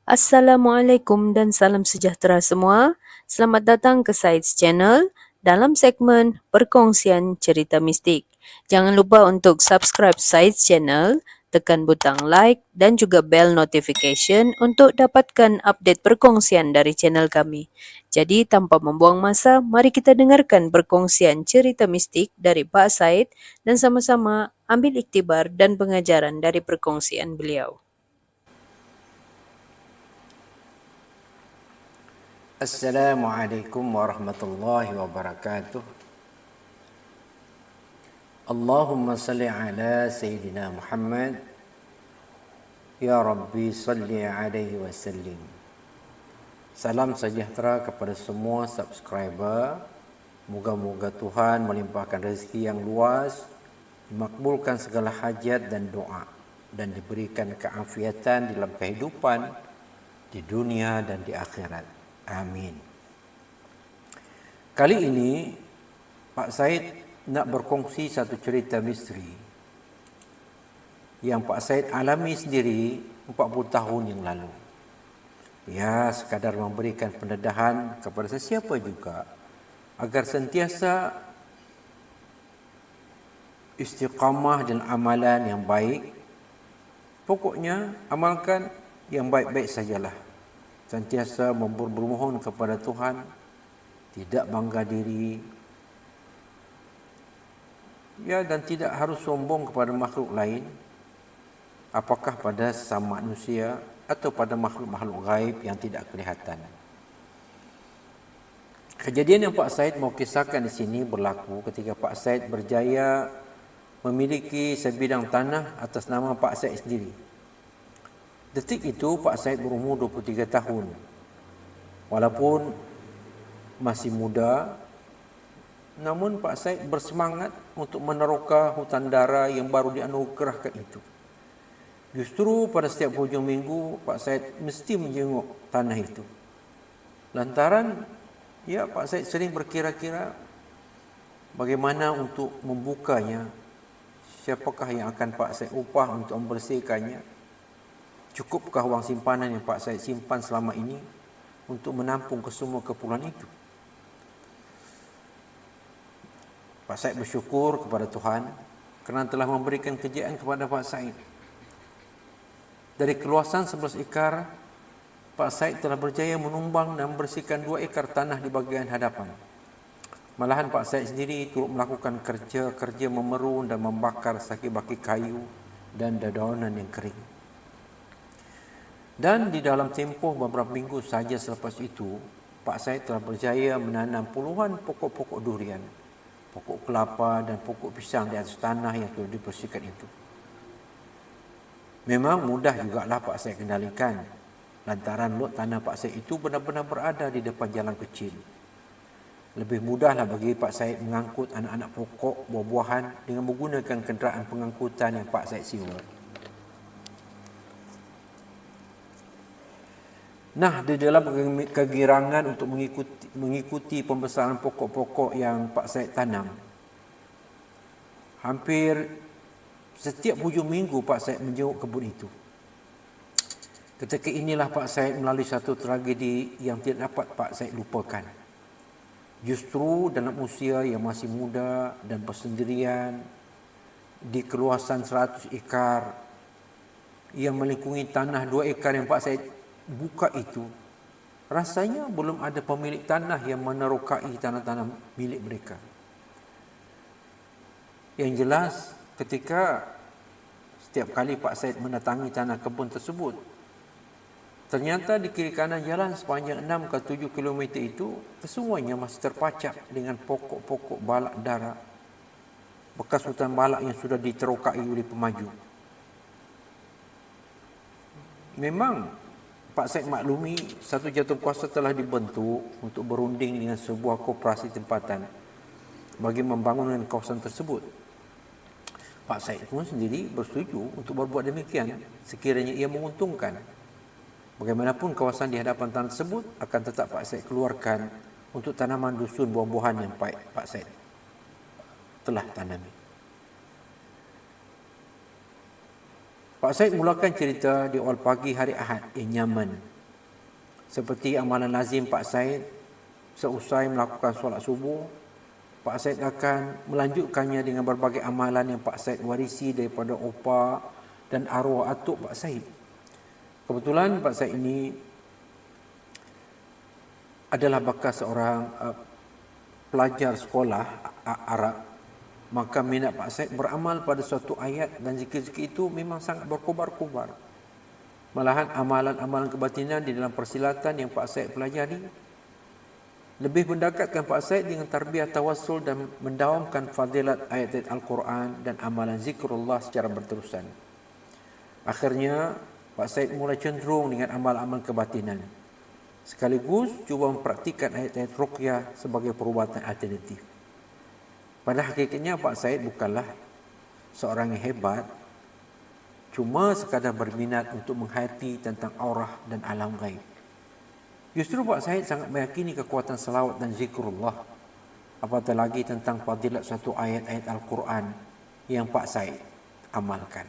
Assalamualaikum dan salam sejahtera semua. Selamat datang ke Sides Channel dalam segmen Perkongsian Cerita Mistik. Jangan lupa untuk subscribe Sides Channel, tekan butang like dan juga bell notification untuk dapatkan update perkongsian dari channel kami. Jadi tanpa membuang masa, mari kita dengarkan perkongsian cerita mistik dari Pak Said dan sama-sama ambil iktibar dan pengajaran dari perkongsian beliau. Assalamualaikum warahmatullahi wabarakatuh. Allahumma salli ala Sayyidina Muhammad. Ya Rabbi salli alaihi wasallim. Salam sejahtera kepada semua subscriber. Moga-moga Tuhan melimpahkan rezeki yang luas, makbulkan segala hajat dan doa, dan diberikan keafiatan dalam kehidupan di dunia dan di akhirat. Amin. Kali ini Pak Said nak berkongsi satu cerita misteri yang Pak Said alami sendiri 40 tahun yang lalu. Ya, sekadar memberikan pendedahan kepada sesiapa juga agar sentiasa istiqamah dan amalan yang baik. Pokoknya amalkan yang baik-baik sajalah. Sentiasa bermohon kepada Tuhan, tidak bangga diri, ya, dan tidak harus sombong kepada makhluk lain, apakah pada sesama manusia atau pada makhluk-makhluk gaib yang tidak kelihatan. Kejadian yang Pak Said mau kisahkan di sini berlaku ketika Pak Said berjaya memiliki sebidang tanah atas nama Pak Said sendiri. Detik itu Pak Said berumur 23 tahun. Walaupun masih muda, namun Pak Said bersemangat untuk meneroka hutan dara yang baru dianugerahkan itu. Justru pada setiap hujung minggu Pak Said mesti menjenguk tanah itu. Lantaran ya Pak Said sering berkira-kira bagaimana untuk membukanya, siapakah yang akan Pak Said upah untuk membersihkannya. Cukupkah wang simpanan yang Pak Said simpan selama ini untuk menampung kesemua keperluan itu? Pak Said bersyukur kepada Tuhan kerana telah memberikan kejayaan kepada Pak Said. Dari keluasan 11 ekar, Pak Said telah berjaya menumbang dan membersihkan 2 ekar tanah di bahagian hadapan. Malahan Pak Said sendiri turut melakukan kerja memerun dan membakar saki-baki kayu dan dedaunan yang kering. Dan di dalam tempoh beberapa minggu saja selepas itu, Pak Said telah berjaya menanam puluhan pokok-pokok durian, pokok kelapa dan pokok pisang di atas tanah yang telah dibersihkan itu. Memang mudah jugalah Pak Said kendalikan, lantaran lot tanah Pak Said itu benar-benar berada di depan jalan kecil. Lebih mudahlah bagi Pak Said mengangkut anak-anak pokok buah-buahan dengan menggunakan kenderaan pengangkutan yang Pak Said sewa. Nah, di dalam kegirangan untuk mengikuti pembesaran pokok-pokok yang Pak Said tanam, hampir setiap hujung minggu Pak Said menjenguk kebun itu. Ketika inilah Pak Said melalui satu tragedi yang tidak dapat Pak Said lupakan. Justru dalam usia yang masih muda dan bersendirian di keluasan 100 ekar yang melingkungi tanah 2 ekar yang Pak Said buka itu, rasanya belum ada pemilik tanah yang menerokai tanah-tanah milik mereka. Yang jelas, ketika setiap kali Pak Said mendatangi tanah kebun tersebut, ternyata di kiri kanan jalan sepanjang 6 ke 7 kilometer itu, kesemuanya masih terpacak dengan pokok-pokok balak dara, bekas hutan balak yang sudah diterokai oleh pemaju. Memang Pak Said maklumi satu jawatankuasa telah dibentuk untuk berunding dengan sebuah koperasi tempatan bagi membangunkan kawasan tersebut. Pak Said pun sendiri bersetuju untuk berbuat demikian sekiranya ia menguntungkan. Bagaimanapun kawasan di hadapan tanah tersebut akan tetap Pak Said keluarkan untuk tanaman dusun buah-buahan yang Pak Said telah tanami. Pak Said mulakan cerita di awal pagi hari Ahad yang nyaman Seperti amalan lazim Pak Said, seusai melakukan solat subuh, Pak Said akan melanjutkannya dengan berbagai amalan yang Pak Said warisi daripada opa dan arwah atuk Pak Said. Kebetulan Pak Said ini adalah bekas seorang pelajar sekolah Arab, maka minat Pak Said beramal pada suatu ayat dan zikir-zikir itu memang sangat berkobar-kobar. Malahan amalan-amalan kebatinan di dalam persilatan yang Pak Said pelajari lebih mendekatkan Pak Said dengan tarbiyah tawassul dan mendawamkan fadilat ayat-ayat Al-Quran dan amalan zikrullah secara berterusan. Akhirnya Pak Said mulai cenderung dengan amal-amal kebatinan, sekaligus cuba mempraktikkan ayat-ayat ruqyah sebagai perubatan alternatif. Pada hakikatnya Pak Said bukanlah seorang yang hebat, cuma sekadar berminat untuk menghayati tentang aurah dan alam gaib. Justru Pak Said sangat meyakini kekuatan selawat dan zikrullah, apatah lagi tentang fadilat satu ayat-ayat Al-Quran yang Pak Said amalkan.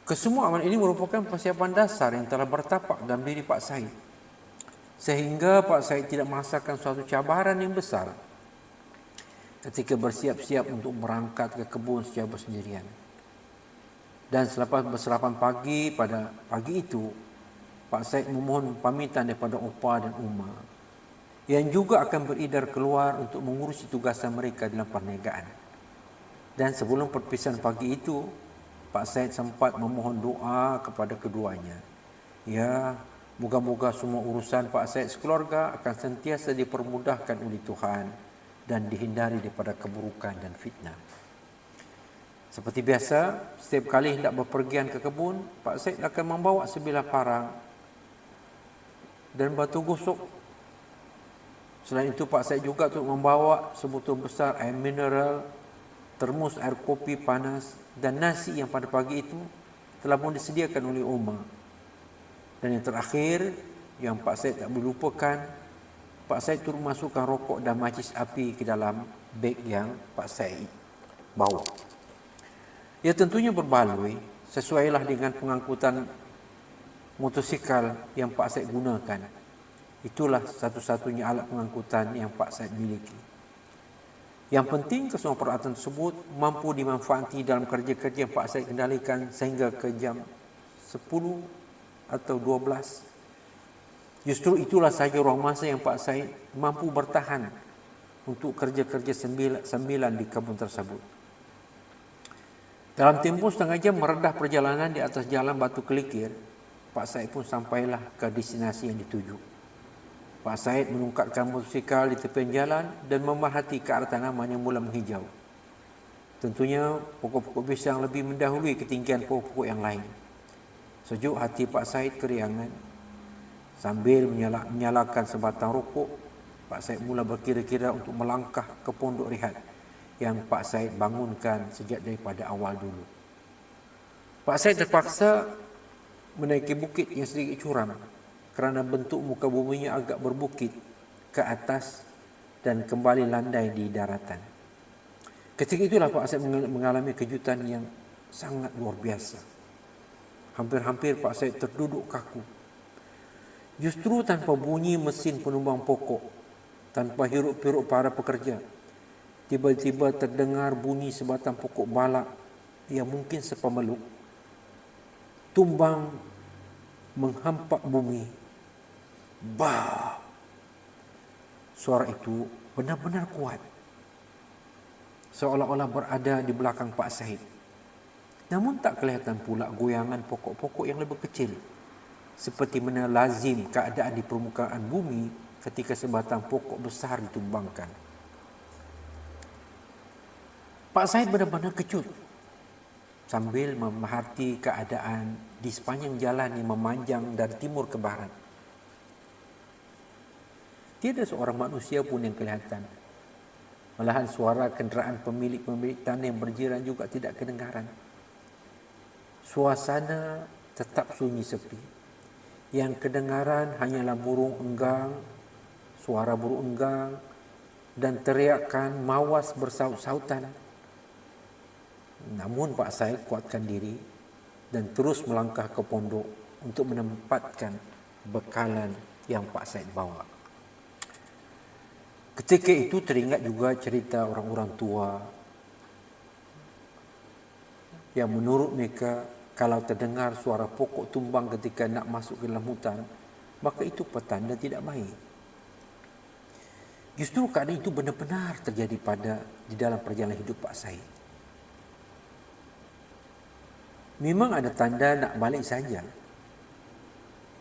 Kesemua amalan ini merupakan persiapan dasar yang telah bertapak dalam diri Pak Said, sehingga Pak Said tidak merasakan suatu cabaran yang besar ketika bersiap-siap untuk berangkat ke kebun secara bersendirian. Dan selepas bersarapan pagi pada pagi itu, Pak Said memohon pamitan daripada opa dan uma yang juga akan beridar keluar untuk mengurusi tugasan mereka dalam perniagaan. Dan sebelum perpisahan pagi itu, Pak Said sempat memohon doa kepada keduanya. Ya, moga-moga semua urusan Pak Said sekeluarga akan sentiasa dipermudahkan oleh Tuhan dan dihindari daripada keburukan dan fitnah. Seperti biasa, setiap kali hendak berpergian ke kebun, Pak Said akan membawa sebilah parang dan batu gosok. Selain itu, Pak Said juga membawa sebotol besar air mineral, termos air kopi panas dan nasi yang pada pagi itu telah pun disediakan oleh Uma. Dan yang terakhir, yang Pak Said tak boleh lupakan, Pak Said turut masukkan rokok dan macis api ke dalam beg yang Pak Said bawa. Ia tentunya berbaloi, sesuailah dengan pengangkutan motosikal yang Pak Said gunakan. Itulah satu-satunya alat pengangkutan yang Pak Said miliki. Yang penting, kesemua peralatan tersebut mampu dimanfaati dalam kerja-kerja yang Pak Said kendalikan sehingga ke jam 10 atau 12. Justru itulah saja ruang masa yang Pak Said mampu bertahan untuk kerja-kerja sembilan di kebun tersebut. Dalam tempoh setengah jam meredah perjalanan di atas jalan batu kelikir, Pak Said pun sampailah ke destinasi yang dituju. Pak Said menungkapkan motosikal di tepian jalan dan memerhati ke arah tanaman yang mula menghijau. Tentunya pokok-pokok pisang lebih mendahului ketinggian pokok-pokok yang lain. Sejuk hati Pak Said keriangan. Sambil menyalakan sebatang rokok, Pak Said mula berkira-kira untuk melangkah ke pondok rehat yang Pak Said bangunkan sejak daripada awal dulu. Pak Said terpaksa menaiki bukit yang sedikit curam kerana bentuk muka buminya agak berbukit ke atas dan kembali landai di daratan. Ketika itulah Pak Said mengalami kejutan yang sangat luar biasa. Hampir-hampir Pak Said terduduk kaku. Justru tanpa bunyi mesin penumbang pokok, tanpa hiruk-pikuk para pekerja, tiba-tiba terdengar bunyi sebatang pokok balak yang mungkin sepemeluk tumbang menghampak bumi. Bah! Suara itu benar-benar kuat, seolah-olah berada di belakang Pak Said. Namun tak kelihatan pula goyangan pokok-pokok yang lebih kecil, seperti mana lazim keadaan di permukaan bumi ketika sebatang pokok besar ditumbangkan. Pak Said benar-benar kecut sambil memerhati keadaan di sepanjang jalan yang memanjang dari timur ke barat. Tiada seorang manusia pun yang kelihatan. Malahan suara kenderaan pemilik-pemilik tanah yang berjiran juga tidak kedengaran. Suasana tetap sunyi sepi. Yang kedengaran hanyalah burung enggang, suara burung enggang dan teriakan mawas bersaut-sautan. Namun Pak Said kuatkan diri dan terus melangkah ke pondok untuk menempatkan bekalan yang Pak Said bawa. Ketika itu teringat juga cerita orang-orang tua yang menurut mereka kalau terdengar suara pokok tumbang ketika nak masuk ke dalam hutan, maka itu petanda tidak baik. Justru keadaan itu benar-benar terjadi di dalam perjalanan hidup Pak Said. Memang ada tanda nak balik saja.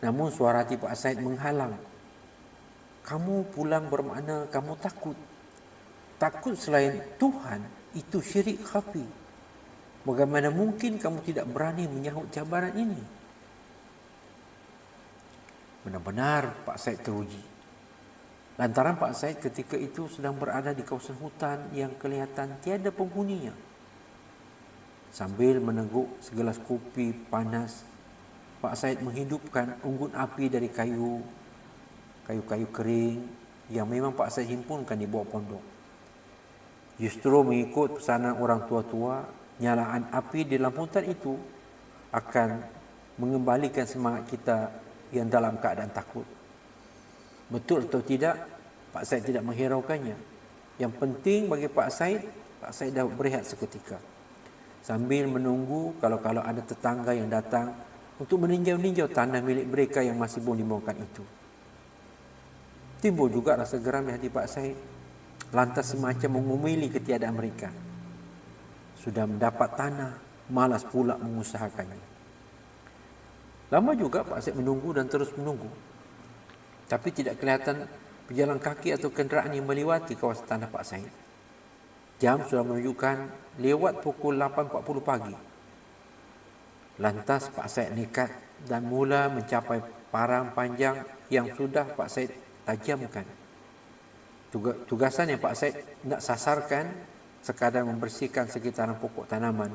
Namun suara hati Pak Said menghalang. Kamu pulang bermakna kamu takut. Takut selain Tuhan itu syirik khafi. Bagaimana mungkin kamu tidak berani menyahut cabaran ini? Benar-benar Pak Said teruji. Lantaran Pak Said ketika itu sedang berada di kawasan hutan yang kelihatan tiada penghuninya. Sambil meneguk segelas kopi panas, Pak Said menghidupkan unggun api dari kayu-kayu kering yang memang Pak Said himpunkan di bawah pondok. Justru mengikut pesanan orang tua-tua, nyalaan api di dalam hutan itu akan mengembalikan semangat kita yang dalam keadaan takut. Betul atau tidak, Pak Said tidak menghiraukannya. Yang penting bagi Pak Said dapat berehat seketika. Sambil menunggu kalau ada tetangga yang datang untuk meninjau-ninjau tanah milik mereka yang masih belum dibongkar itu. Timbul juga rasa geram di hati Pak Said. Lantas semacam mengumili ketiadaan mereka. Sudah mendapat tanah, malas pula mengusahakannya. Lama juga Pak Said menunggu dan terus menunggu. Tapi tidak kelihatan pejalan kaki atau kenderaan yang melewati kawasan tanah Pak Said. Jam sudah menunjukkan lewat pukul 8.40 pagi. Lantas Pak Said nekat dan mula mencapai parang panjang yang sudah Pak Said tajamkan. Tugasan yang Pak Said nak sasarkan sekadar membersihkan sekitaran pokok tanaman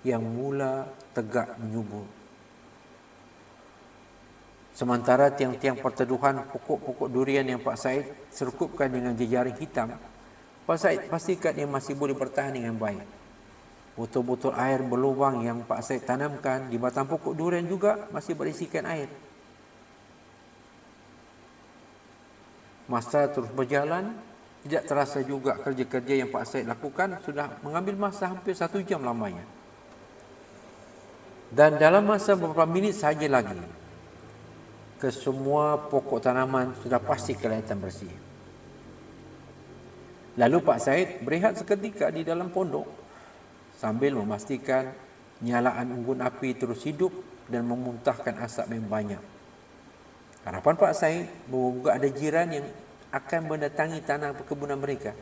yang mula tegak menyubur. Sementara tiang-tiang perteduhan pokok-pokok durian yang Pak Said serkupkan dengan jejaring hitam, Pak Said pastikan ia masih boleh bertahan dengan baik. Botol-botol air berlubang yang Pak Said tanamkan di batang pokok durian juga masih berisikan air. Masa terus berjalan, tidak terasa juga kerja-kerja yang Pak Said lakukan sudah mengambil masa hampir 1 jam lamanya. Dan dalam masa beberapa minit saja lagi, kesemua pokok tanaman sudah pasti kelihatan bersih. Lalu Pak Said berehat seketika di dalam pondok sambil memastikan nyalaan unggun api terus hidup dan memuntahkan asap yang banyak. Harapan Pak Said moga ada jiran yang akan mendatangi tanah perkebunan mereka.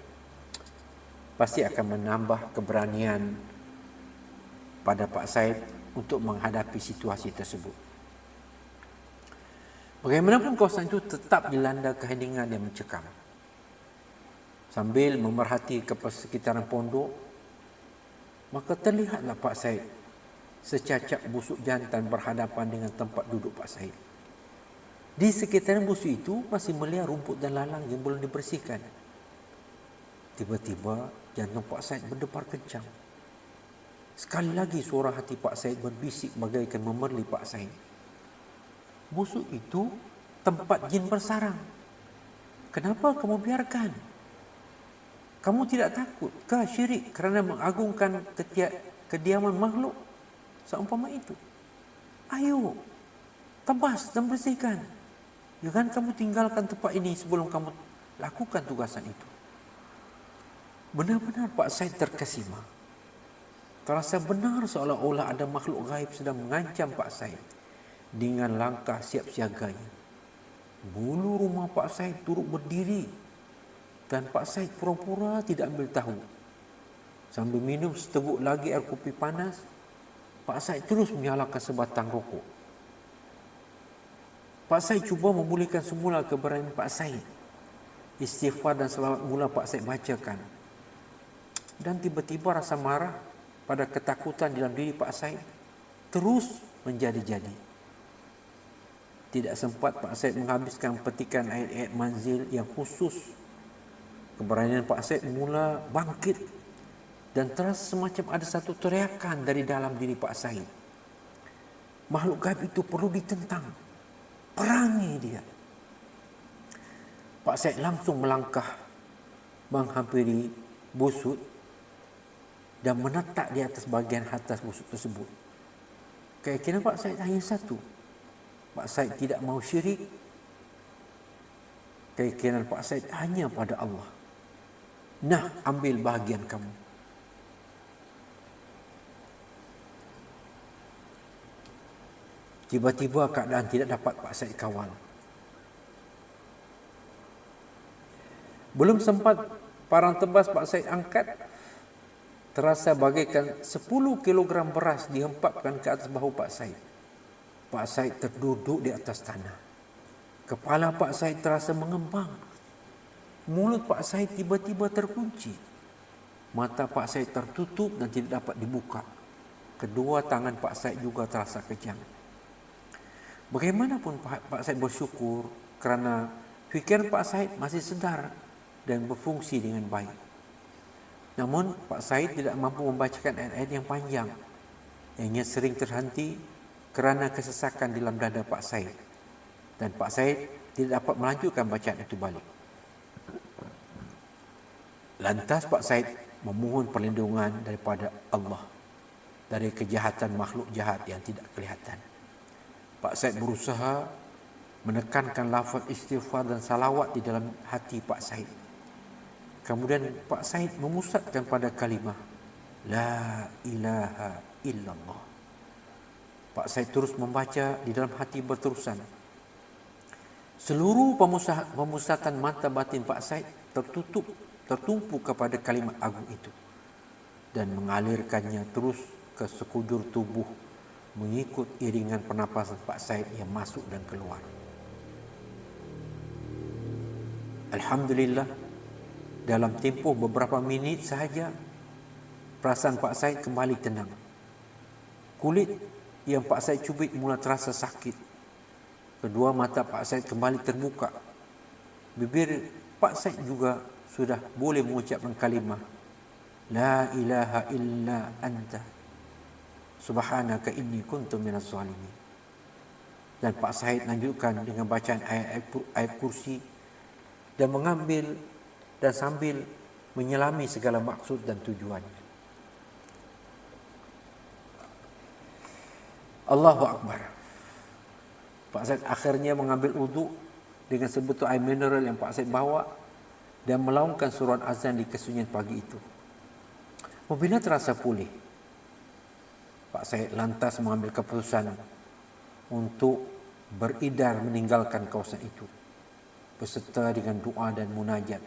Pasti akan menambah keberanian pada Pak Said untuk menghadapi situasi tersebut. Bagaimanapun kawasan itu tetap dilanda keheningan yang mencekam. Sambil memerhati ke sekitaran pondok, maka terlihatlah Pak Said secacap busuk jantan berhadapan dengan tempat duduk Pak Said. Di sekitaran busuk itu masih melihat rumput dan lalang yang belum dibersihkan. Tiba-tiba jantung Pak Said berdebar kencang. Sekali lagi suara hati Pak Said berbisik bagaikan memerli Pak Said. Busuk itu tempat jin bersarang. Kenapa kamu biarkan? Kamu tidak takut ke syirik kerana mengagungkan kediaman makhluk seumpama itu? Ayo, tebas dan bersihkan. Jangan kamu tinggalkan tempat ini sebelum kamu lakukan tugasan itu. Benar-benar Pak Said terkesima. Terasa benar seolah-olah ada makhluk gaib sedang mengancam Pak Said dengan langkah siap siaganya. Bulu rumah Pak Said turut berdiri dan Pak Said pura-pura tidak ambil tahu. Sambil minum seteguk lagi air kopi panas, Pak Said terus menyalakan sebatang rokok. Pak Said cuba memulihkan semula keberanian Pak Said. Istighfar dan selawat mula Pak Said bacakan. Dan tiba-tiba rasa marah pada ketakutan dalam diri Pak Said terus menjadi-jadi. Tidak sempat Pak Said menghabiskan petikan ayat-ayat manzil yang khusus. Keberanian Pak Said mula bangkit dan terasa semacam ada satu teriakan dari dalam diri Pak Said. Makhluk gaib itu perlu ditentang. perangi dia. Pak Said langsung melangkah menghampiri busut dan menetap di atas bahagian atas busut tersebut. Keyakinan Pak Said hanya satu. Pak Said tidak mau syirik. Keyakinan Pak Said hanya pada Allah. Nah, ambil bahagian kamu. Tiba-tiba keadaan tidak dapat Pak Said kawal. Belum sempat parang tebas Pak Said angkat, terasa bagaikan 10 kilogram beras dihempapkan ke atas bahu Pak Said. Pak Said terduduk di atas tanah. Kepala Pak Said terasa mengembang. Mulut Pak Said tiba-tiba terkunci. Mata Pak Said tertutup dan tidak dapat dibuka. Kedua tangan Pak Said juga terasa kejang. Bagaimanapun Pak Said bersyukur kerana fikiran Pak Said masih sedar dan berfungsi dengan baik. Namun Pak Said tidak mampu membacakan ayat-ayat yang panjang. Ianya sering terhenti kerana kesesakan dalam dada Pak Said. Dan Pak Said tidak dapat melanjutkan bacaan itu balik. Lantas Pak Said memohon perlindungan daripada Allah dari kejahatan makhluk jahat yang tidak kelihatan. Pak Said berusaha menekankan lafaz istighfar dan salawat di dalam hati Pak Said. Kemudian Pak Said memusatkan pada kalimah La ilaha illallah. Pak Said terus membaca di dalam hati berterusan. Seluruh pemusatan mata batin Pak Said tertumpu kepada kalimat agung itu dan mengalirkannya terus ke sekujur tubuh mengikut iringan pernapasan Pak Said yang masuk dan keluar. Alhamdulillah, dalam tempoh beberapa minit sahaja perasaan Pak Said kembali tenang. Kulit yang Pak Said cubit mula terasa sakit. Kedua mata Pak Said kembali terbuka. Bibir Pak Said juga sudah boleh mengucapkan kalimah La ilaha illa anta Subhanaka inni kuntu minas zalimin. Dan Pak Said lanjutkan dengan bacaan ayat kursi dan mengambil dan sambil menyelami segala maksud dan tujuan. Allahu Akbar. Pak Said akhirnya mengambil wuduk dengan sebotol air mineral yang Pak Said bawa dan melaungkan surat azan di kesunyian pagi itu. Apabila terasa pulih, Pak Said lantas mengambil keputusan untuk beridar meninggalkan kawasan itu beserta dengan doa dan munajat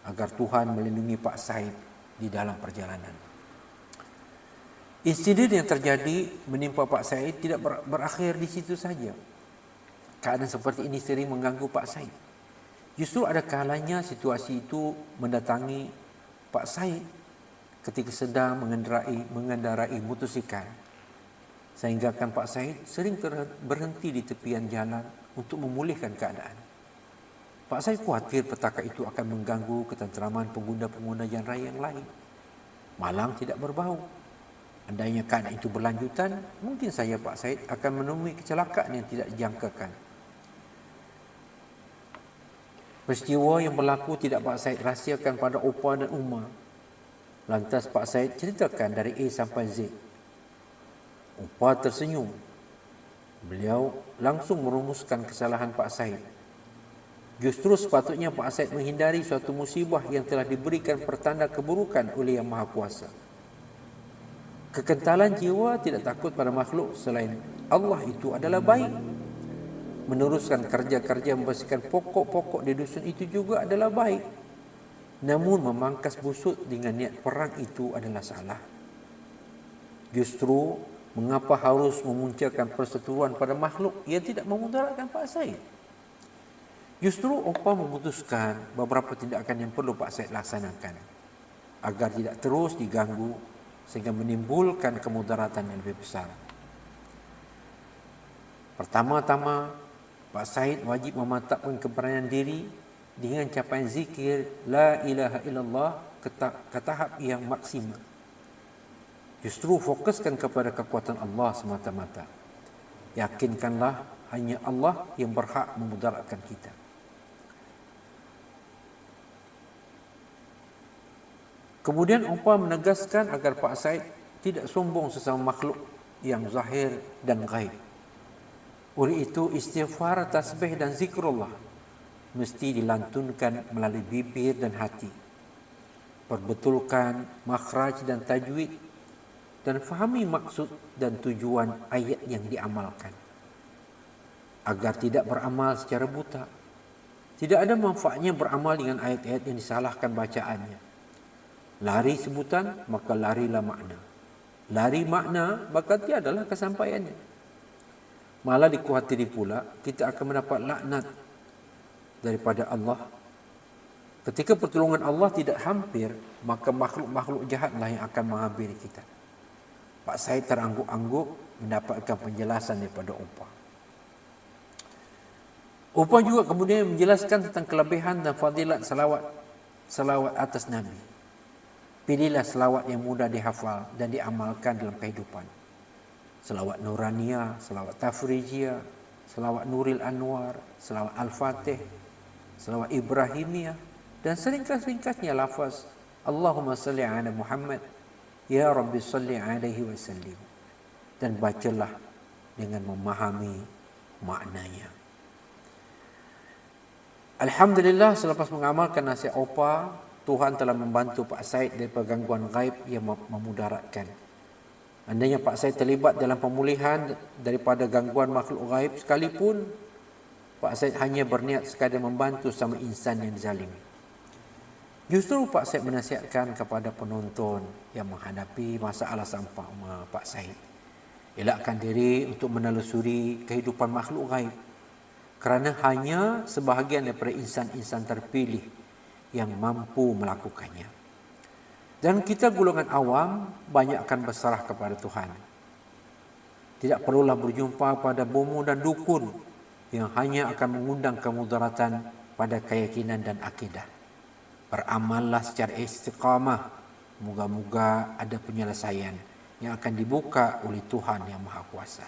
agar Tuhan melindungi Pak Said di dalam perjalanan. Insiden yang terjadi menimpa Pak Said tidak berakhir di situ saja. Keadaan seperti ini sering mengganggu Pak Said. Justru ada kalanya situasi itu mendatangi Pak Said ketika sedang mengendarai motosikal. Sehingga kan Pak Said sering berhenti di tepian jalan untuk memulihkan keadaan. Pak Said khawatir petaka itu akan mengganggu ketenteraman pengguna-pengguna jalan raya yang lain. Malang tidak berbau. Andainya keadaan itu berlanjutan, mungkin saja Pak Said akan menemui kecelakaan yang tidak dijangkakan. Peristiwa yang berlaku tidak Pak Said rahsiakan pada Opa dan Uma. Lantas Pak Said ceritakan dari A sampai Z. Opa tersenyum. Beliau langsung merumuskan kesalahan Pak Said. Justru sepatutnya Pak Said menghindari suatu musibah yang telah diberikan pertanda keburukan oleh Yang Maha Kuasa. Kekentalan jiwa tidak takut pada makhluk selain Allah itu adalah baik. Meneruskan kerja-kerja membersihkan pokok-pokok di dusun itu juga adalah baik. Namun memangkas busuk dengan niat perang itu adalah salah. Justru mengapa harus memunculkan perseteruan pada makhluk yang tidak memudaratkan Pak Said? Justru Opa memutuskan beberapa tindakan yang perlu Pak Said laksanakan agar tidak terus diganggu sehingga menimbulkan kemudaratan yang lebih besar. Pertama-tama, Pak Said wajib memantapkan keberanian diri dengan capaian zikir La ilaha illallah ke tahap yang maksimal. Justru fokuskan kepada kekuatan Allah semata-mata. Yakinkanlah Hanya Allah yang berhak memudaratkan kita. Kemudian Upa menegaskan agar Pak Said tidak sombong sesama makhluk yang zahir dan gaib. Oleh itu, istighfar, tasbih dan zikrullah mesti dilantunkan melalui bibir dan hati. Perbetulkan makhraj dan tajwid dan fahami maksud dan tujuan ayat yang diamalkan. Agar tidak beramal secara buta. Tidak ada manfaatnya beramal dengan ayat-ayat yang disalahkan bacaannya. Lari sebutan, maka larilah makna. Lari makna, maka tiadalah kesampaiannya. Malah dikhawatiri pula, kita akan mendapat laknat daripada Allah. Ketika pertolongan Allah tidak hampir, maka makhluk-makhluk jahatlah yang akan menghampiri kita. Pak Said terangguk-angguk mendapatkan penjelasan daripada Upa. Upa juga kemudian menjelaskan tentang kelebihan dan fadilat salawat atas Nabi. Pilihlah selawat yang mudah dihafal dan diamalkan dalam kehidupan. Selawat Nuraniyah, selawat Tafrijiyah, selawat Nuril Anwar, selawat Al-Fatih, selawat Ibrahimiyah, dan seringkas-ringkasnya lafaz Allahumma salli ala Muhammad, ya Rabbi salli alaihi wasallim. Dan bacalah dengan memahami maknanya. Alhamdulillah, selepas mengamalkan nasihat Upa, Tuhan telah membantu Pak Said daripada gangguan gaib yang memudaratkan. Andainya Pak Said terlibat dalam pemulihan daripada gangguan makhluk gaib sekalipun, Pak Said hanya berniat sekadar membantu sama insan yang dizalimi. Justru Pak Said menasihatkan kepada penonton yang menghadapi masalah sama Pak Said, elakkan diri untuk menelusuri kehidupan makhluk gaib, kerana hanya sebahagian daripada insan-insan terpilih yang mampu melakukannya. Dan kita golongan awam banyak akan berserah kepada Tuhan. Tidak perlulah berjumpa pada bomo dan dukun yang hanya akan mengundang kemudaratan pada keyakinan dan akidah. Beramallah secara istiqamah. Moga-moga ada penyelesaian yang akan dibuka oleh Tuhan yang Maha Kuasa.